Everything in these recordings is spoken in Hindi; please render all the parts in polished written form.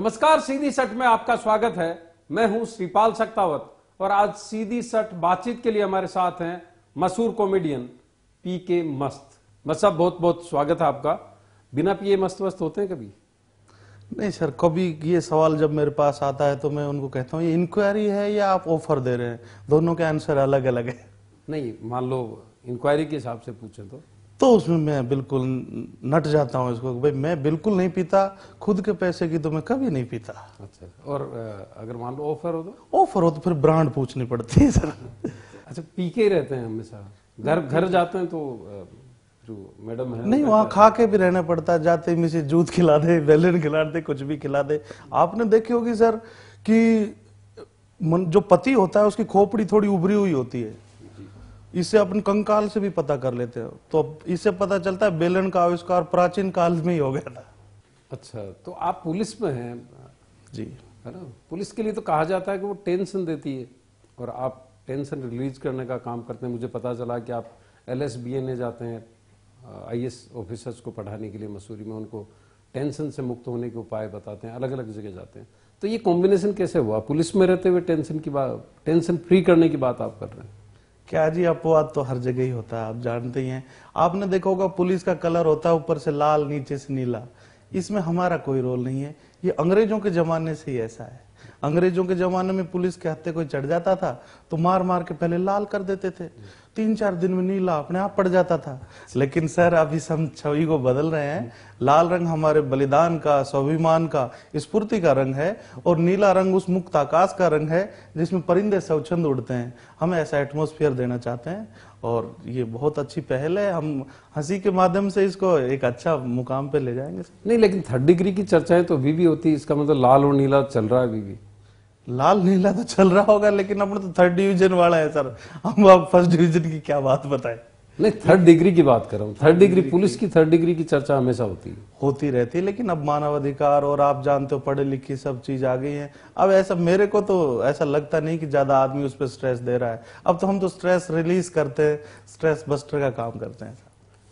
नमस्कार, सीधी सट में आपका स्वागत है। मैं हूं श्रीपाल सक्तावत और आज सीधी सट बातचीत के लिए हमारे साथ हैं मशहूर कॉमेडियन पीके मस्त। मस्त साहब, बहुत बहुत स्वागत है आपका। बिना पिए मस्त वस्त होते हैं कभी? नहीं सर, कभी ये सवाल जब मेरे पास आता है तो मैं उनको कहता हूँ ये इंक्वायरी है या आप ऑफर दे रहे हैं, दोनों के आंसर अलग अलग है। नहीं, मान लो इंक्वायरी के हिसाब से पूछे तो उसमें मैं बिल्कुल नट जाता हूँ इसको, भाई मैं बिल्कुल नहीं पीता, खुद के पैसे की तो मैं कभी नहीं पीता। अच्छा, और अगर मान लो ऑफर हो तो? ऑफर हो तो फिर ब्रांड पूछनी पड़ती है सर। अच्छा, पी के ही रहते हैं हमेशा? घर जाते हैं तो जो मैडम है नहीं, वहाँ खा के भी रहना पड़ता है। जाते ही मुझे दूध खिला दे, बेलन खिला दे, कुछ भी खिला दे। आपने देखी होगी सर कि जो पति होता है उसकी खोपड़ी थोड़ी उभरी हुई होती है, इससे अपन कंकाल से भी पता कर लेते हो। तो इससे पता चलता है बेलन का आविष्कार प्राचीन काल में ही हो गया था। अच्छा, तो आप पुलिस में हैं जी, है ना? पुलिस के लिए तो कहा जाता है कि वो टेंशन देती है और आप टेंशन रिलीज करने का काम करते हैं। मुझे पता चला कि आप LSBNA जाते हैं IAS ऑफिसर्स को पढ़ाने के लिए मसूरी में, उनको टेंशन से मुक्त होने के उपाय बताते हैं, अलग अलग जगह जाते हैं। तो ये कॉम्बिनेशन कैसे हुआ? पुलिस में रहते हुए टेंशन फ्री करने की बात आप कर रहे हैं? क्या जी, अपवाद तो हर जगह ही होता है, आप जानते ही हैं। आपने देखा होगा पुलिस का कलर होता है ऊपर से लाल, नीचे से नीला। इसमें हमारा कोई रोल नहीं है, ये अंग्रेजों के जमाने से ही ऐसा है। अंग्रेजों के जमाने में पुलिस के हत्थे कोई चढ़ जाता था तो मार मार के पहले लाल कर देते थे, 3-4 दिन में नीला अपने आप पड़ जाता था। लेकिन सर अभी हम छवि को बदल रहे हैं। लाल रंग हमारे बलिदान का, स्वाभिमान का, स्फूर्ति का रंग है और नीला रंग उस मुक्त आकाश का रंग है जिसमें परिंदे स्वच्छंद उड़ते हैं। हम ऐसा एटमॉस्फेयर देना चाहते हैं और ये बहुत अच्छी पहल है। हम हंसी के माध्यम से इसको एक अच्छा मुकाम पे ले जाएंगे। नहीं, लेकिन 3rd डिग्री की चर्चाएं तो अभी भी होती है। इसका मतलब लाल और नीला चल रहा है अभी भी? लाल नीला तो चल रहा होगा, लेकिन अपने तो 3rd डिवीजन वाला है सर। हम आप 1st डिवीजन की क्या बात बताएं? नहीं, 3rd डिग्री की बात कर रहा हूँ। 3rd डिग्री, पुलिस की 3rd डिग्री की चर्चा हमेशा होती रहती है। लेकिन अब मानवाधिकार और आप जानते हो पढ़े लिखे सब चीज आ गई है। अब ऐसा मेरे को तो ऐसा लगता नहीं कि ज्यादा आदमी उस पर स्ट्रेस दे रहा है। अब तो हम तो स्ट्रेस रिलीज करते हैं, स्ट्रेस बस्टर का काम करते हैं।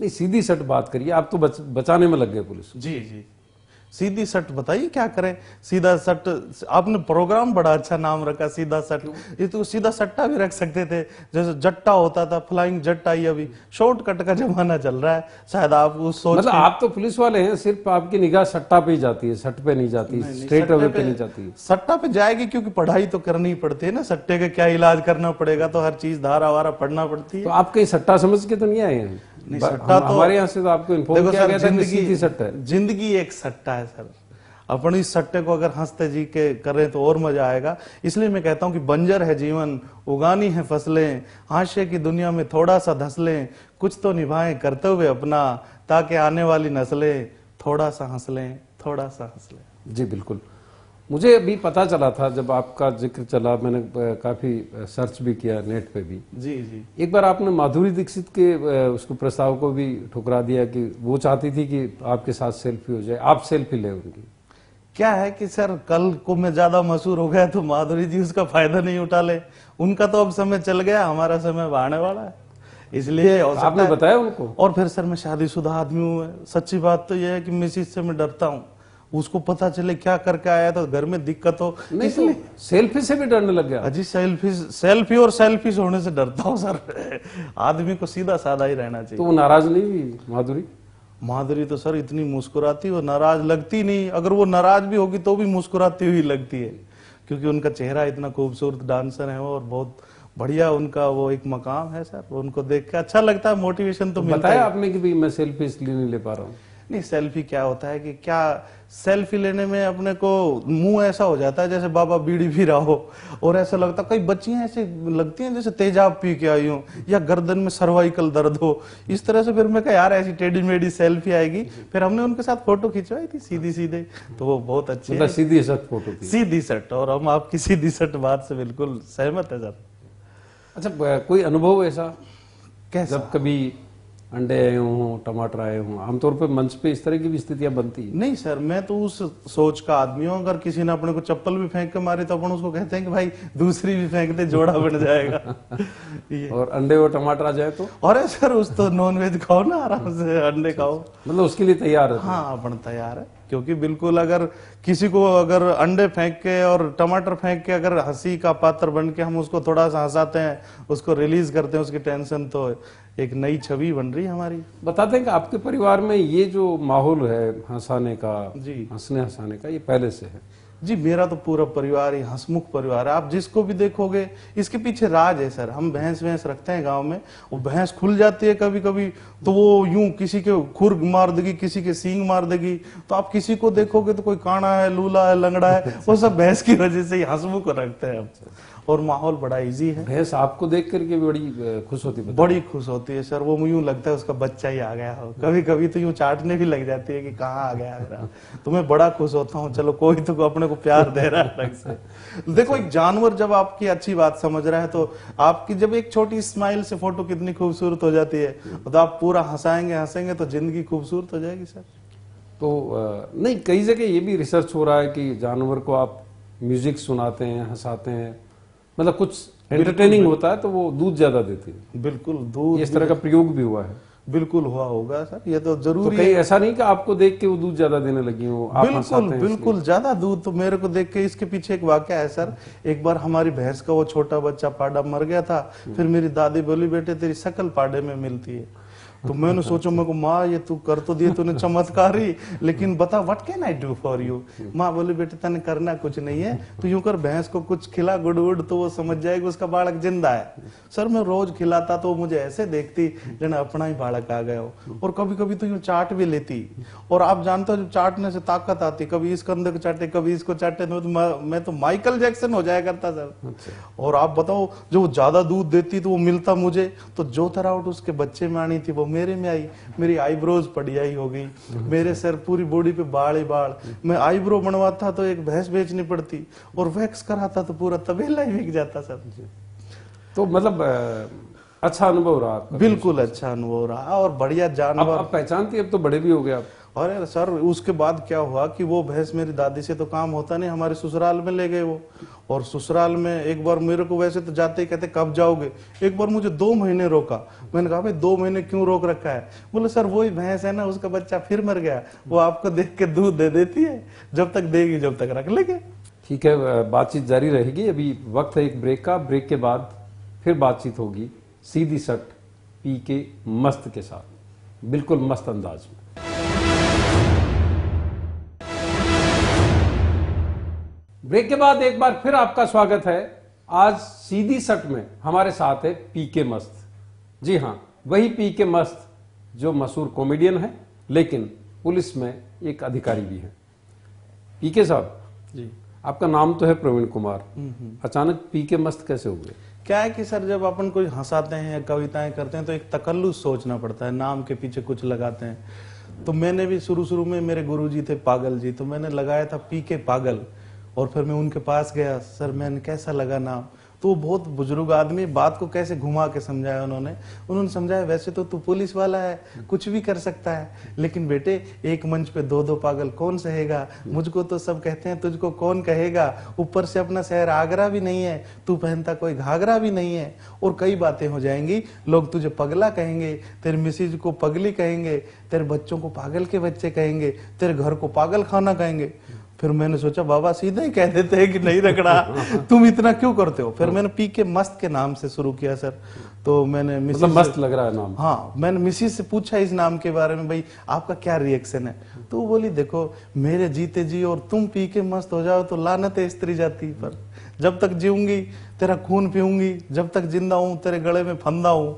नहीं, सीधी सट बात करिए। आप तो बचाने में लग गए पुलिस। जी जी, सीधी सट बताइए क्या करें। सीधा सट, आपने प्रोग्राम बड़ा अच्छा नाम रखा, सीधा सट। ये तो सीधा सट्टा भी रख सकते थे, जैसे जट्टा होता था, फ्लाइंग जट्टा। ये अभी शॉर्टकट का जमाना चल रहा है, शायद आप उस सोच मतलब आप तो पुलिस वाले हैं, सिर्फ आपकी निगाह सट्टा पे ही जाती है, सट पे नहीं जाती, स्ट्रेट अवे पे नहीं जाती। सट्टा पे जाएगी क्योंकि पढ़ाई तो करनी ही पड़ती है ना। सट्टे का क्या इलाज करना पड़ेगा, तो हर चीज धारा वारा पढ़ना पड़ती है। तो आप कहीं सट्टा समझ के तो नहीं आए हैं? नहीं, सट्टा तो हमारे यहाँ से तो आपको इन्फॉर्म किया गया था कि सीधी सट्टा है। जिंदगी एक सट्टा है सर। अपन इस सट्टे को अगर हंसते जी के करें तो और मजा आएगा। इसलिए मैं कहता हूं कि बंजर है जीवन, उगानी है फसलें, हाशिए की दुनिया में थोड़ा सा धस लें, कुछ तो निभाएं करते हुए अपना, ताकि आने वाली नस्लें थोड़ा सा हंस लें, थोड़ा सा हंस लें। जी बिल्कुल। मुझे अभी पता चला था, जब आपका जिक्र चला, मैंने काफी सर्च भी किया नेट पे भी। जी जी, एक बार आपने माधुरी दीक्षित के उसको प्रस्ताव को भी ठुकरा दिया कि वो चाहती थी कि आपके साथ सेल्फी हो जाए, आप सेल्फी ले उनकी। क्या है कि सर कल को मैं ज्यादा मशहूर हो गया तो माधुरी जी उसका फायदा नहीं उठा ले। उनका तो अब समय चल गया, हमारा समय आने वाला है, इसलिए आपने बताया उनको? और फिर सर मैं शादीशुदा आदमी हूँ। सच्ची बात तो यह है कि मिसिस से मैं डरता हूँ, उसको पता चले क्या करके आया तो घर में दिक्कत हो, इसलिए सेल्फी से भी डरने लग गया? अजी सेल्फी और सेल्फिश होने से डरता हूँ सर। आदमी को सीधा साधा ही रहना चाहिए। तो वो नाराज नहीं हुई माधुरी? माधुरी तो सर इतनी मुस्कुराती, वो नाराज लगती नहीं। अगर वो नाराज भी होगी तो भी मुस्कुराती हुई लगती है, क्योंकि उनका चेहरा इतना खूबसूरत डांसर है वो, और बहुत बढ़िया उनका वो एक मकाम है सर। उनको देख के अच्छा लगता है, मोटिवेशन तो मिलता है। बताया आपने कि भी मैं सेल्फी इसलिए नहीं ले पा रहा हूँ? नहीं, सेल्फी क्या होता है कि क्या सेल्फी लेने में अपने को मुंह ऐसा हो जाता है जैसे बाबा बीड़ी पी रहा हो, और ऐसा लगता है कई बच्चियां ऐसे लगती हैं जैसे तेजाब पी के आई हो, या गर्दन में सर्वाइकल दर्द हो, इस तरह से। फिर मैं कहा यार ऐसी टेढ़ी मेढ़ी सेल्फी आएगी। फिर हमने उनके साथ फोटो खिंचवाई थी सीधी सीधे, तो वो बहुत अच्छी है। सीधी सट फोटो थी? सीधी सट, और हम आपकी सीधी सट बात से बिल्कुल सहमत है सर। अच्छा, कोई अनुभव ऐसा कैसा? जब कभी अंडे आए हों, टमाटर आए हों? आमतौर पे मंच पे इस तरह की भी स्थितियां बनती है? नहीं सर, मैं तो उस सोच का आदमी हूँ, अगर किसी ने अपने को चप्पल भी फेंक के मारे तो अपन उसको कहते हैं कि भाई दूसरी भी फेंक दे, जोड़ा बन जाएगा। और अंडे और टमाटर आ जाए तो? अरे सर उस तो नॉन वेज खाओ ना, आराम से अंडे खाओ। मतलब उसके लिए तैयार है? हाँ, अपन तैयार है। क्योंकि बिल्कुल अगर किसी को अगर अंडे फेंक के और टमाटर फेंक के अगर हंसी का पात्र बन के हम उसको थोड़ा सा हंसाते हैं, उसको रिलीज करते हैं उसकी टेंशन, तो एक नई छवि बन रही है हमारी। बताते हैं कि आपके परिवार में ये जो माहौल है हंसाने का, जी हंसने हंसाने का, ये पहले से है? जी, मेरा तो पूरा परिवार ही हंसमुख परिवार है। आप जिसको भी देखोगे इसके पीछे राज है सर। हम भैंस वैंस रखते हैं गांव में, वो भैंस खुल जाती है कभी कभी तो वो यूं किसी के खुर मार देगी, किसी के सींग मार देगी। तो आप किसी को देखोगे तो कोई काना है, लूला है, लंगड़ा है, वो सब भैंस की वजह से ही हंसमुख रखते हैं हम। और माहौल बड़ा इजी है। भैंस आपको देख करके बड़ी खुश होती है? बड़ी खुश होती है सर। वो यूं लगता है उसका बच्चा ही आ गया हो। कभी कभी तो यूं चाटने भी लग जाती है कि कहाँ आ गया मेरा। तो मैं बड़ा खुश होता हूँ, चलो कोई तो अपने को प्यार दे रहा है अलग से। देखो, एक जानवर जब आपकी अच्छी बात समझ रहा है तो आपकी जब एक छोटी स्माइल से फोटो कितनी खूबसूरत हो जाती है, तो आप पूरा हंसेंगे तो जिंदगी खूबसूरत हो जाएगी सर। तो नहीं, कई जगह ये भी रिसर्च हो रहा है कि जानवर को आप म्यूजिक सुनाते हैं, हंसाते हैं, मतलब कुछ एंटरटेनिंग होता है तो वो दूध ज्यादा देती है। बिल्कुल, दूध इस तरह का प्रयोग भी हुआ है? बिल्कुल हुआ होगा सर, ये तो जरूरी तो कहीं है। ऐसा नहीं कि आपको देख के वो दूध ज्यादा देने लगी हो, आप हंसाते बिल्कुल हैं बिल्कुल, ज्यादा दूध तो मेरे को देख के। इसके पीछे एक वाकया है सर। एक बार हमारी भैंस का वो छोटा बच्चा पाडा मर गया था। फिर मेरी दादी बोली, बेटे तेरी शकल पाडे में मिलती है। तो मैंने सोचा, मेरे को माँ ये तू कर तो दिए तूने चमत्कारी, लेकिन बता what can I do for you. माँ बोली, बेटे तने करना कुछ नहीं है, तो यूं कर भैंस को कुछ खिला गुड़ वुड़ तो वो समझ जाएगी उसका बालक जिंदा है। सर मैं रोज खिलाता तो मुझे ऐसे देखती जन अपना ही बालक आ गया हो। और कभी कभी तो यूं चाट भी लेती। और आप जानते हो, जब चाटने से ताकत आती, कभी इस कंधे को चाटे कभी इसको चाटे, तो मैं तो माइकल जैक्सन हो जाया करता सर। और आप बताओ, जो ज्यादा दूध देती तो वो मिलता मुझे, तो जो तरह आउट उसके बच्चे में आनी थी वो मेरे में आई। मेरी आईब्रोज पड़ियाई हो गई, मेरे सर पूरी बॉडी पे बाल ही बाल। मैं आईब्रो बनवाता तो एक भैंस बेचनी पड़ती, और वैक्स कराता तो पूरा तबेला ही बिक जाता सर। तो मतलब अच्छा अनुभव रहा आपका? बिल्कुल अच्छा अनुभव रहा, और बढ़िया जानवर। अब पहचानती है, अब तो बड़े भी हो गए आप। और सर उसके बाद क्या हुआ कि वो भैंस मेरी दादी से तो काम होता नहीं, हमारे ससुराल में ले गए वो। और ससुराल में एक बार मेरे को वैसे तो जाते ही कहते कब जाओगे, एक बार मुझे 2 महीने रोका। मैंने कहा भाई 2 महीने क्यों रोक रखा है? बोले सर वही भैंस है ना, उसका बच्चा फिर मर गया, वो आपको देख के दूध दे देती है, जब तक देगी जब तक रख लेंगे। ठीक है, बातचीत जारी रहेगी। अभी वक्त है एक ब्रेक का। ब्रेक के बाद फिर बातचीत होगी सीधी सट पीके मस्त के साथ, बिल्कुल मस्त अंदाज में। ब्रेक के बाद एक बार फिर आपका स्वागत है। आज सीधी सट में हमारे साथ है पीके मस्त। जी हां, वही पीके मस्त जो मशहूर कॉमेडियन है, लेकिन पुलिस में एक अधिकारी भी है। पीके साहब जी, आपका नाम तो है प्रवीण कुमार, अचानक पीके मस्त कैसे हुए? क्या है कि सर जब अपन कोई हंसाते हैं या कविताएं करते हैं तो एक तकल्लुस सोचना पड़ता है, नाम के पीछे कुछ लगाते हैं। तो मैंने भी शुरू में, मेरे गुरुजी थे पागल जी, तो मैंने लगाया था पीके पागल। और फिर मैं उनके पास गया, सर मैंने कैसा लगा नाम? तो वो बहुत बुजुर्ग आदमी, बात को कैसे घुमा के समझाया उन्होंने समझाया, वैसे तो तू पुलिस वाला है, कुछ भी कर सकता है, लेकिन बेटे एक मंच पे 2-2 पागल कौन सहेगा? मुझको तो सब कहते हैं, तुझको कौन कहेगा? ऊपर से अपना शहर आगरा भी नहीं है, तू पहनता कोई घाघरा भी नहीं है, और कई बातें हो जाएंगी। लोग तुझे पगला कहेंगे, तेरे मिसेज को पगली कहेंगे, तेरे बच्चों को पागल के बच्चे कहेंगे, तेरे घर को पागल खाना कहेंगे। फिर मैंने सोचा बाबा सीधे ही कह देते हैं कि नहीं रखड़ा, तुम इतना क्यों करते हो? फिर मैंने पीके मस्त के नाम से शुरू किया सर। तो मैंने मतलब मस्त लग रहा है नाम? हाँ, मैंने मिसिस से पूछा इस नाम के बारे में, भाई आपका क्या रिएक्शन है? तो वो बोली देखो मेरे जीते जी और तुम पीके मस्त हो जाओ तो लानत है स्त्री जाति पर। जब तक जीऊंगी तेरा खून पीऊंगी, जब तक जिंदा हूं तेरे गले में फंदा हूं।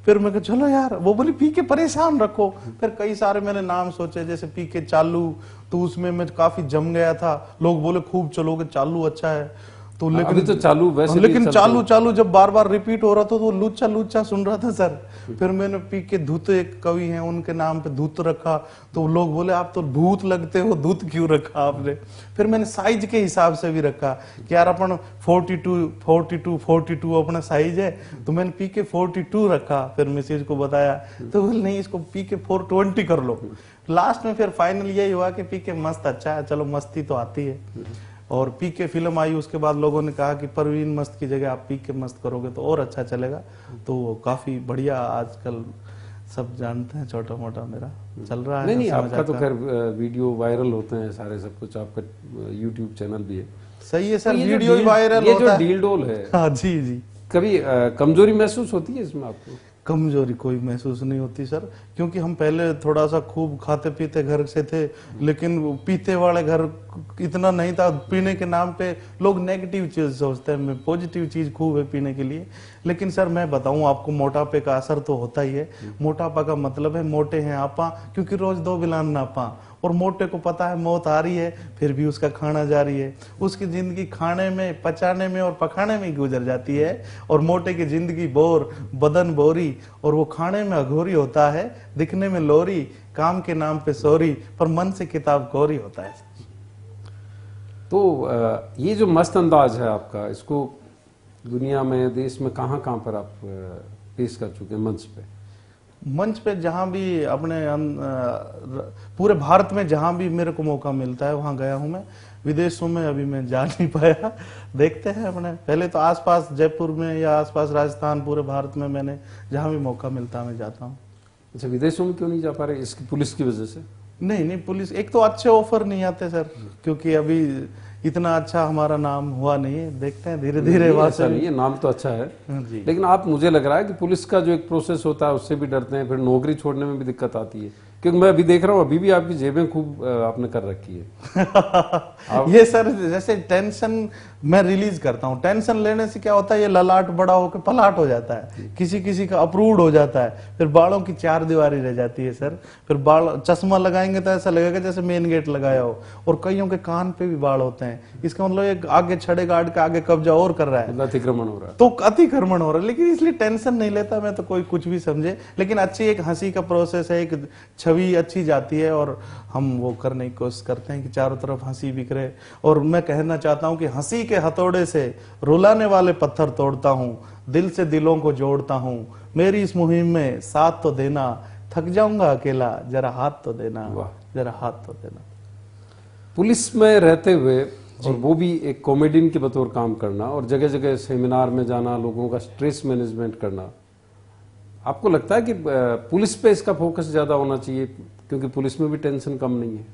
फिर मैं कहा चलो यार, वो बोली पीके परेशान रखो। फिर कई सारे मैंने नाम सोचे, जैसे पीके चालू, तो उसमें मैं काफी जम गया था। लोग बोले खूब चलोगे, चालू अच्छा है। तो लेकिन अभी तो चालू वैसे लेकिन चालू जब बार बार रिपीट हो रहा था तो वो लुच्चा सुन रहा था सर। फिर मैंने पीके धूत, एक कवि हैं उनके नाम पे धूत रखा। तो लोग बोले आप तो भूत लगते हो, धूत क्यों रखा आपने? फिर मैंने साइज के हिसाब से भी रखा कि यार अपन 42 अपना साइज है, तो मैंने पीके 42 रखा। फिर मिसेज को बताया तो बोले नहीं इसको पीके 420 कर लो। लास्ट में फिर फाइनल यही हुआ कि पीके मस्त अच्छा है, चलो मस्ती तो आती है। और पीके फिल्म आई, उसके बाद लोगों ने कहा कि परवीन मस्त की जगह आप पीके मस्त करोगे तो और अच्छा चलेगा। तो काफी बढ़िया आजकल सब जानते हैं, छोटा मोटा मेरा चल रहा है। नहीं नहीं, समाचार आपका तो का। खैर वीडियो वायरल होते हैं सारे, सब कुछ, आपका यूट्यूब चैनल भी है। सही है तो सर, ये जो वीडियो ही डील- वायरल ये होता जो है। डील डोल है, हाँ जी जी। कभी कमजोरी महसूस होती है इसमें आपको? कमजोरी कोई महसूस नहीं होती सर, क्योंकि हम पहले थोड़ा सा खूब खाते पीते घर से थे, लेकिन वो पीते वाले घर इतना नहीं था। पीने के नाम पे लोग नेगेटिव चीज सोचते हैं, पॉजिटिव चीज खूब है पीने के लिए। लेकिन सर मैं बताऊं आपको, मोटापे का असर तो होता ही है। मोटापा का मतलब है मोटे हैं आपा, क्योंकि रोज 2 बिलान नापा। और मोटे को पता है मौत आ रही है, फिर भी उसका खाना जारी है। उसकी जिंदगी खाने में, पचाने में और पकाने में गुजर जाती है। और मोटे की जिंदगी बोर, बदन बोरी, और वो खाने में अघोरी होता है, दिखने में लोरी, काम के नाम पे सोरी, पर मन से किताब कोरी होता है। तो ये जो मस्त अंदाज है आपका, इसको दुनिया में, देश में कहाँ कहाँ पर आप पेश कर चुके हैं मंच पे? मंच पे जहां भी अपने पूरे भारत में जहां भी मेरे को मौका मिलता है वहां गया हूं मैं। विदेशों में अभी मैं जा नहीं पाया, देखते हैं अपने। पहले तो आसपास जयपुर में या आसपास राजस्थान, पूरे भारत में मैंने जहां भी मौका मिलता है मैं जाता हूँ। अच्छा, विदेशों में क्यों नहीं जा पा रहे? इसकी पुलिस की वजह से? नहीं नहीं, पुलिस एक तो अच्छे ऑफर नहीं आते सर, क्योंकि अभी इतना अच्छा हमारा नाम हुआ नहीं है। देखते हैं धीरे धीरे वहां ऐसा से। नहीं है, नाम तो अच्छा है जी। लेकिन आप, मुझे लग रहा है कि पुलिस का जो एक प्रोसेस होता है उससे भी डरते हैं, फिर नौकरी छोड़ने में भी दिक्कत आती है। क्योंकि मैं अभी देख रहा हूँ, अभी भी आपकी जेबें खूब आपने कर रखी है। ये सर जैसे टेंशन मैं रिलीज करता हूँ, टेंशन लेने से क्या होता है, ये ललाट बड़ा होकर पलाट हो जाता है, किसी किसी का अप्रूव्ड हो जाता है, फिर बालों की 4 दीवारी रह जाती है सर। फिर बाल, चश्मा लगाएंगे तो ऐसा लगेगा जैसे मेन गेट लगाया हो। और कईयों के कान पे भी बाल होते हैं, इसका मतलब ये आगे छड़े गार्ड के आगे कब्जा और कर रहा है, मतलब अतिक्रमण हो रहा है। तो अतिक्रमण हो रहा है। लेकिन इसलिए टेंशन नहीं लेता मैं, तो कोई कुछ भी समझे। लेकिन अच्छी एक हंसी का प्रोसेस है, एक छवि अच्छी जाती है, और हम वो करने की कोशिश करते हैं कि चारों तरफ हंसी बिखरे। और मैं कहना चाहता हूं कि हंसी के हथौड़े से रुलाने वाले पत्थर तोड़ता हूं, दिल से दिलों को जोड़ता हूं। मेरी इस मुहिम में साथ तो देना, थक जाऊंगा अकेला, जरा हाथ तो देना, जरा हाथ तो देना। पुलिस में रहते हुए, और वो भी एक कॉमेडियन के बतौर काम करना, और जगह जगह सेमिनार में जाना, लोगों का स्ट्रेस मैनेजमेंट करना, आपको लगता है कि पुलिस पे इसका फोकस ज्यादा होना चाहिए? क्योंकि पुलिस में भी टेंशन कम नहीं है,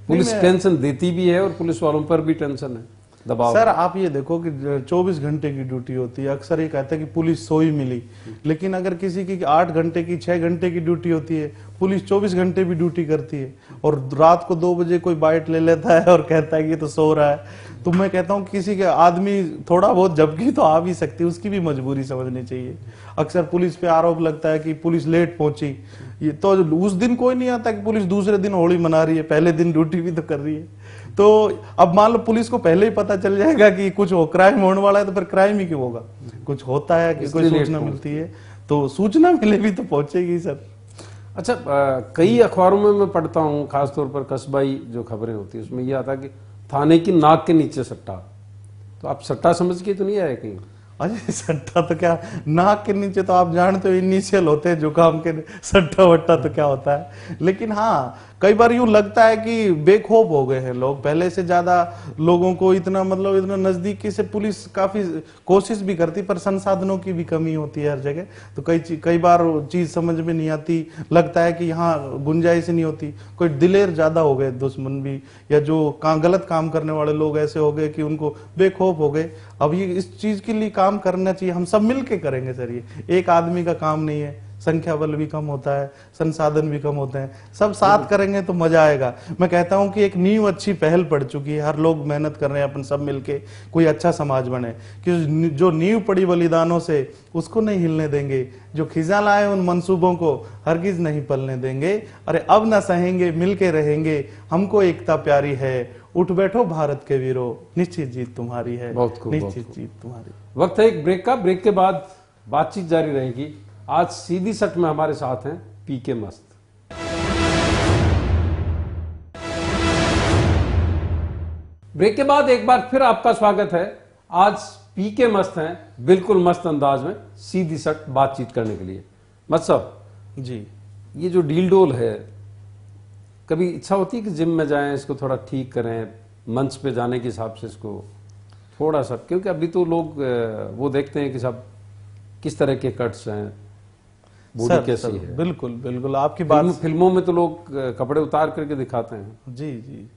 पुलिस टेंशन देती भी है और पुलिस वालों पर भी टेंशन है, दबाव। सर आप ये देखो कि 24 घंटे की ड्यूटी होती है। अक्सर ये कहते हैं कि पुलिस सोई मिली, लेकिन अगर किसी की 8 घंटे की, 6 घंटे की ड्यूटी होती है, पुलिस 24 घंटे भी ड्यूटी करती है। और रात को 2 बजे कोई बाइट ले लेता है और कहता है कि ये तो सो रहा है। तो मैं कहता हूँ किसी के आदमी थोड़ा बहुत जबकि तो आ भी सकती है, उसकी भी मजबूरी समझनी चाहिए। अक्सर पुलिस पे आरोप लगता है कि पुलिस लेट पहुंची, ये तो उस दिन कोई नहीं आता कि पुलिस दूसरे दिन होली मना रही है, पहले दिन ड्यूटी भी तो कर रही है। तो अब मान लो पुलिस को पहले ही पता चल जाएगा कि कुछ क्राइम होने वाला है, तो फिर क्राइम ही क्यों होगा? कुछ होता है कि कोई सूचना मिलती है, तो सूचना मिले भी तो पहुंचेगी सर। अच्छा, कई अखबारों में मैं पढ़ता हूँ, खासतौर पर कस्बाई जो खबरें होती है उसमें यह आता है कि थाने की नाक के नीचे सट्टा। तो आप सट्टा समझ के तो नहीं आए कहीं? अरे सट्टा तो क्या, नाक के नीचे तो आप जानते हो इनिशियल होते हैं जुकाम के, सट्टा वट्टा तो क्या होता है। लेकिन हाँ, कई बार यूं लगता है कि बेखौफ हो गए हैं लोग, पहले से ज्यादा लोगों को इतना मतलब इतना नजदीकी से पुलिस काफी कोशिश भी करती, पर संसाधनों की भी कमी होती है हर जगह। तो कई बार चीज समझ में नहीं आती, लगता है कि यहाँ गुंजाइश नहीं होती। कोई दिलेर ज्यादा हो गए दुश्मन भी, या जो गलत काम करने वाले लोग ऐसे हो गए कि उनको बेखौफ हो गए। अब ये इस चीज के लिए काम करना चाहिए, हम सब मिलके करेंगे सर, ये एक आदमी का काम नहीं है। संख्या बल भी कम होता है, संसाधन भी कम होते हैं, सब साथ करेंगे तो मजा आएगा। मैं कहता हूं कि एक नींव अच्छी पहल पड़ चुकी है, हर लोग मेहनत कर रहे हैं, अपन सब मिलके कोई अच्छा समाज बने। कि जो नींव पड़ी बलिदानों से उसको नहीं हिलने देंगे, जो खिजा लाए उन मंसूबों को हरगिज नहीं पलने देंगे। अरे अब ना सहेंगे, मिलके रहेंगे, हमको एकता प्यारी है। उठ बैठो भारत के वीरों, निश्चित जीत तुम्हारी है, निश्चित जीत तुम्हारी। वक्त है एक ब्रेक का, ब्रेक के बाद बातचीत जारी रहेगी। आज सीधी सट में हमारे साथ हैं पीके मस्त। ब्रेक के बाद एक बार फिर आपका स्वागत है। आज पीके मस्त हैं, बिल्कुल मस्त अंदाज में सीधी सट बातचीत करने के लिए। मस्त साहब जी, ये जो डील डोल है, कभी इच्छा होती है कि जिम में जाएं, इसको थोड़ा ठीक करें, मंच पे जाने के हिसाब से इसको थोड़ा सा, क्योंकि अभी तो लोग वो देखते हैं कि सब किस तरह के कट्स हैं। बॉडी कैसी है। बिल्कुल बिल्कुल आपकी बात। फिल्मों में तो लोग कपड़े उतार करके दिखाते हैं। जी जी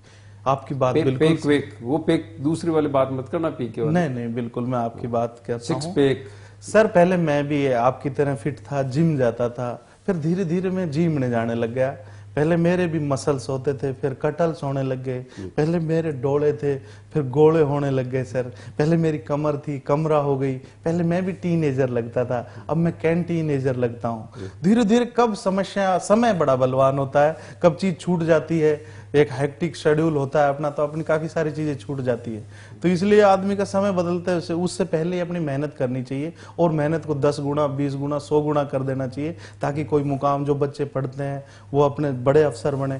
आपकी बात बिल्कुल। पेक वेक, वो पेक दूसरी वाली बात मत करना, पी के वाली। नहीं नहीं बिल्कुल मैं आपकी बात करता हूँ। Six pack. सर पहले मैं भी आपकी तरह फिट था, जिम जाता था, फिर धीरे धीरे मैं जिम में जाने लग गया। पहले मेरे भी मसल्स होते थे, फिर कटल्स होने लग गए। पहले मेरे डोले थे, फिर गोले होने लग गए सर। पहले मेरी कमर थी, कमरा हो गई। पहले मैं भी टीनेजर लगता था, अब मैं कैंटीनेजर लगता हूँ। धीरे धीरे कब समस्या, समय बड़ा बलवान होता है, कब चीज छूट जाती है। एक हेक्टिक शेड्यूल होता है अपना, तो अपनी काफी सारी चीजें छूट जाती है। तो इसलिए आदमी का समय बदलता है, उससे पहले अपनी मेहनत करनी चाहिए, और मेहनत को 10 गुना 20 गुना 100 गुना कर देना चाहिए, ताकि कोई मुकाम जो बच्चे पढ़ते हैं वो अपने बड़े अफसर बने।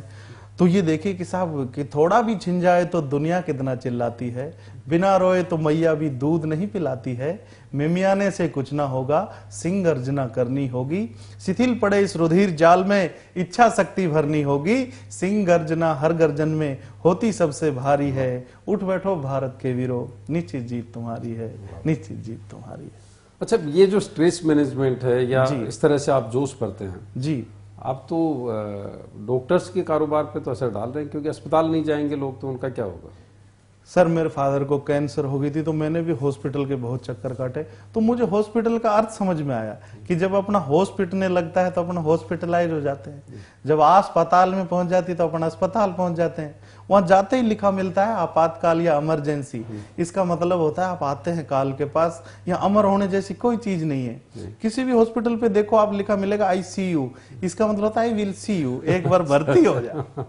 तो ये देखिए कि साहब कि थोड़ा भी छिन जाए तो दुनिया कितना चिल्लाती है, बिना रोए तो मैया भी दूध नहीं पिलाती है, मिमियाने से कुछ ना होगा, सिंह गर्जना करनी होगी, शिथिल पड़े इस रुधिर जाल में इच्छा शक्ति भरनी होगी, सिंह गर्जना हर गर्जन में होती सबसे भारी है, उठ बैठो भारत के वीरों, निश्चित जीत तुम्हारी है, निश्चित जीत तुम्हारी है। अच्छा, ये जो स्ट्रेस मैनेजमेंट है या इस तरह से आप जोश करते हैं जी, आप तो डॉक्टर्स के कारोबार पे तो असर डाल रहे हैं, क्योंकि अस्पताल नहीं जाएंगे लोग तो उनका क्या होगा। सर मेरे फादर को कैंसर हो गई थी, तो मैंने भी हॉस्पिटल के बहुत चक्कर काटे। तो मुझे हॉस्पिटल का अर्थ समझ में आया कि जब अपना हॉस्पिटल लगता है तो अपना हॉस्पिटलाइज हो जाते हैं, जब अस्पताल में पहुंच जाती तो अपना अस्पताल पहुंच जाते हैं। वहां जाते ही लिखा मिलता है आपातकाल या इमरजेंसी। इसका मतलब होता है आप आते हैं काल के पास, या अमर होने जैसी कोई चीज नहीं है। किसी भी हॉस्पिटल पे देखो आप लिखा मिलेगा ICU, इसका मतलब होता है आई विल सी यू, एक बार भर्ती हो जाए।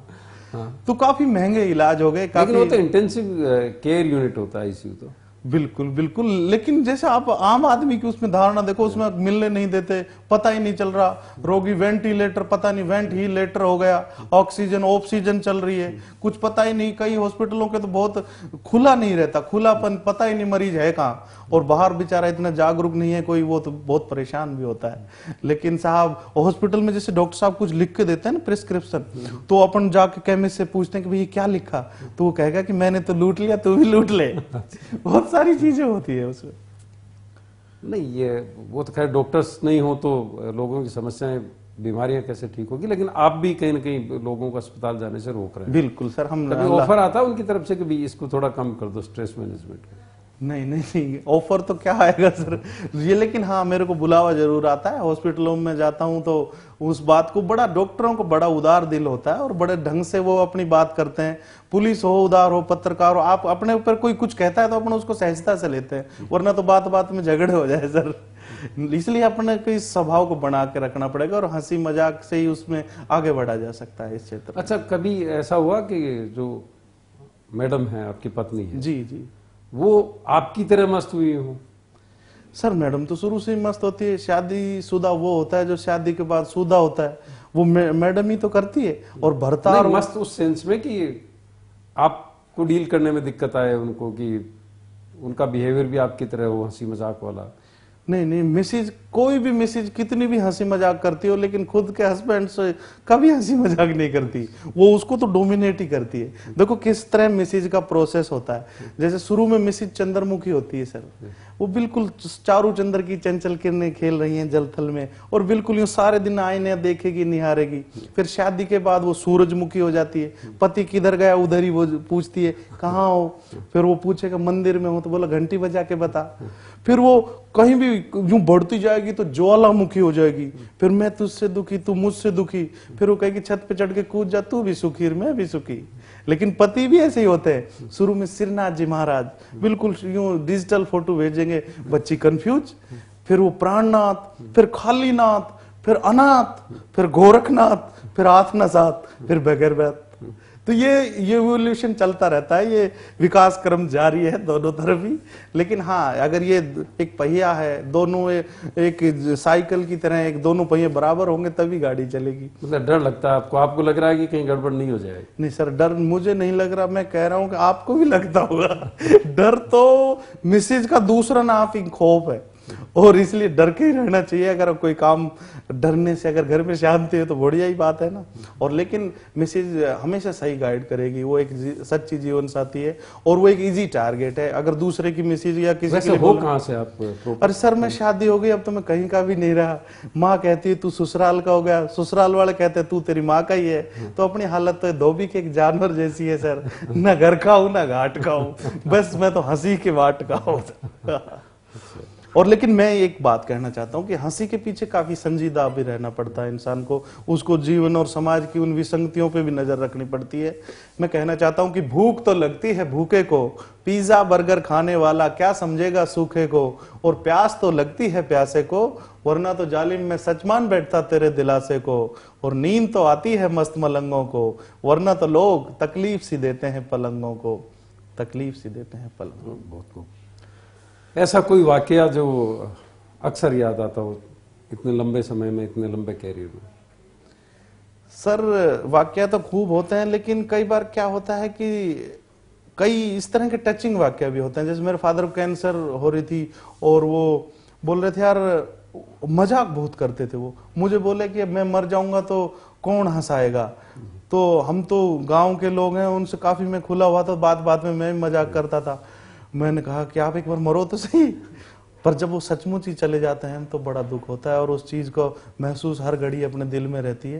तो काफी महंगे इलाज हो गए। लेकिन वो तो इंटेंसिव केयर यूनिट होता है ICU तो। बिल्कुल बिल्कुल, लेकिन जैसे आप आम आदमी की उसमें धारणा देखो, उसमें मिलने नहीं देते, पता ही नहीं चल रहा, रोगी वेंटिलेटर पता नहीं वेंट ही लेटर हो गया, ऑक्सीजन चल रही है, कुछ पता ही नहीं। कई हॉस्पिटलों के तो बहुत खुला नहीं रहता, खुलापन पता ही नहीं मरीज है कहाँ, और बाहर बेचारा इतना जागरूक नहीं है कोई, वो तो बहुत परेशान भी होता है। लेकिन साहब हॉस्पिटल में जैसे डॉक्टर साहब कुछ लिख के देते हैं ना प्रिस्क्रिप्शन, तो अपन जाके केमिस्ट से पूछते हैं कि भाई क्या लिखा, तो वो कहेगा कि मैंने तो लूट लिया, तू भी लूट ले। बहुत सारी चीजें होती है उसमें। नहीं, ये वो तो खैर डॉक्टर्स नहीं हो तो लोगों की समस्याएं, बीमारियां कैसे ठीक होगी। लेकिन आप भी कहीं ना कहीं लोगों को अस्पताल जाने से रोक रहे हैं। बिल्कुल सर, हम ऑफर आता है उनकी तरफ से कि भी इसको थोड़ा कम कर दो स्ट्रेस मैनेजमेंट। नहीं नहीं नहीं, ऑफर तो क्या आएगा सर ये, लेकिन हाँ मेरे को बुलावा जरूर आता है। हॉस्पिटलों में जाता हूँ तो उस बात को बड़ा, डॉक्टरों को बड़ा उदार दिल होता है और बड़े ढंग से वो अपनी बात करते हैं। पुलिस हो उदार हो, पत्रकार हो, आप अपने ऊपर कोई कुछ कहता है तो अपन उसको सहजता से लेते हैं, वरना तो बात बात में झगड़े हो जाए सर। इसलिए अपने को इस स्वभाव को बना के रखना पड़ेगा, और हंसी मजाक से ही उसमें आगे बढ़ा जा सकता है इस क्षेत्र में। अच्छा, कभी ऐसा हुआ कि जो मैडम है आपकी पत्नी है, जी जी, वो आपकी तरह मस्त हुई हो? सर मैडम तो शुरू से ही मस्त होती है। शादीशुदा वो होता है जो शादी के बाद शुदा होता है, वो मैडम ही तो करती है। और भरता मस्त उस सेंस में कि आपको डील करने में दिक्कत आए उनको, कि उनका बिहेवियर भी आपकी तरह हो, हंसी मजाक वाला। नहीं नहीं, मिसेज कोई भी मिसेज कितनी भी हंसी मजाक करती हो, लेकिन खुद के हस्बैंड से कभी हंसी मजाक नहीं करती, वो उसको तो डोमिनेट ही करती है। देखो किस तरह मिसेज का प्रोसेस होता है। जैसे शुरू में मिसेज चंद्रमुखी होती है सर, वो बिल्कुल चारू चंद्र की चंचल किरणें खेल रही हैं जलथल में, और बिल्कुल यूं सारे दिन आईने देखेगी, निहारेगी। फिर शादी के बाद वो सूरजमुखी हो जाती है, पति किधर गया उधर ही वो पूछती है कहाँ हो, फिर वो पूछेगा मंदिर में हो, तो बोला घंटी बजा के बता। फिर वो कहीं भी यूं बढ़ती जाएगी तो ज्वालामुखी हो जाएगी, फिर मैं तुझसे दुखी तू मुझसे दुखी, फिर वो कहेगी छत पे चढ़ के कूद जा, तू भी सुखी मैं भी सुखी। लेकिन पति भी ऐसे ही होते हैं, शुरू में सिरनाथ जी महाराज बिल्कुल यूं डिजिटल फोटो भेजेंगे, बच्ची कंफ्यूज, फिर वो प्राणनाथ, फिर खालीनाथ, फिर अनाथ, फिर गोरखनाथ, फिर आत्मनाथ, फिर बगैरबात। तो ये इवोल्यूशन चलता रहता है, ये विकास क्रम जारी है दोनों तरफ ही। लेकिन हाँ, अगर ये एक पहिया है, दोनों एक साइकिल की तरह एक दोनों पहिए बराबर होंगे तभी गाड़ी चलेगी। मतलब डर लगता है आपको? आपको लग रहा है कि कहीं गड़बड़ नहीं हो जाएगी? नहीं सर, डर मुझे नहीं लग रहा, मैं कह रहा हूं कि आपको भी लगता होगा। डर तो मिसेज का दूसरा नाम ही खौफ है। और इसलिए डर के ही रहना चाहिए। अगर कोई काम डरने से, अगर घर में शांति है तो बढ़िया ही बात है ना। और लेकिन मिसेज हमेशा सही गाइड करेगी, वो एक सच्ची जीवन साथी है और वो एक इजी टारगेट है। अगर दूसरे की मिसेज या किसी वैसे हो कहाँ से आप? अरे सर मैं शादी हो गई, अब तो मैं कहीं का भी नहीं रहा। माँ कहती है तू ससुराल का हो गया, ससुराल वाले कहते हैं तू तेरी माँ का ही है। तो अपनी हालत तो धोबी के एक जानवर जैसी है सर, ना घर का हूं ना घाट का हूं, बस मैं तो हंसी के वाट का हूं। और लेकिन मैं एक बात कहना चाहता हूं कि हंसी के पीछे काफी संजीदा भी रहना पड़ता है इंसान को, उसको जीवन और समाज की उन विसंगतियों पे भी नजर रखनी पड़ती है। मैं कहना चाहता हूं कि भूख तो लगती है भूखे को, पिज्जा बर्गर खाने वाला क्या समझेगा सूखे को, और प्यास तो लगती है प्यासे को, वरना तो जालिम में सच मान बैठता तेरे दिलासे को, और नींद तो आती है मस्त मलंगों को, वरना तो लोग तकलीफ सी देते हैं पलंगों को, तकलीफ सी देते हैं पलंगों को। बहुत खूब। ऐसा कोई वाकया जो अक्सर याद आता हो इतने लंबे समय में, इतने लंबे कैरियर में? सर वाकया तो खूब होते हैं, लेकिन कई बार क्या होता है कि कई इस तरह के टचिंग वाकया भी होते हैं। जैसे मेरे फादर को कैंसर हो रही थी और वो बोल रहे थे, यार मजाक बहुत करते थे वो, मुझे बोले कि अब मैं मर जाऊंगा तो कौन हंसाएगा। तो हम तो गांव के लोग हैं, उनसे काफी मैं खुला हुआ था, बात बात में मैं मजाक करता था। मैंने कहा कि आप एक बार मरो तो सही। पर जब वो सचमुच ही चले जाते हैं तो बड़ा दुख होता है, और उस चीज को महसूस हर घड़ी अपने दिल में रहती है।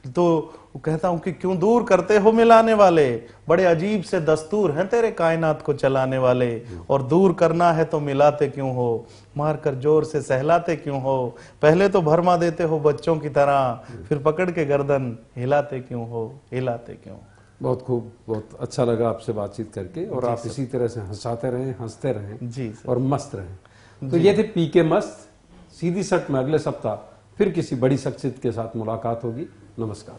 तो कहता हूं कि क्यों दूर करते हो मिलाने वाले, बड़े अजीब से दस्तूर हैं तेरे कायनात को चलाने वाले, और दूर करना है तो मिलाते क्यों हो, मार कर जोर से सहलाते क्यों हो, पहले तो भरमा देते हो बच्चों की तरह, फिर पकड़ के गर्दन हिलाते क्यों हो, हिलाते क्यों। बहुत खूब, बहुत अच्छा लगा आपसे बातचीत करके, और आप इसी तरह से हंसाते रहें, हंसते रहें जी सर। और मस्त रहें। तो ये थे पीके मस्त। सीधी सट में अगले सप्ताह फिर किसी बड़ी शख्सियत के साथ मुलाकात होगी। नमस्कार।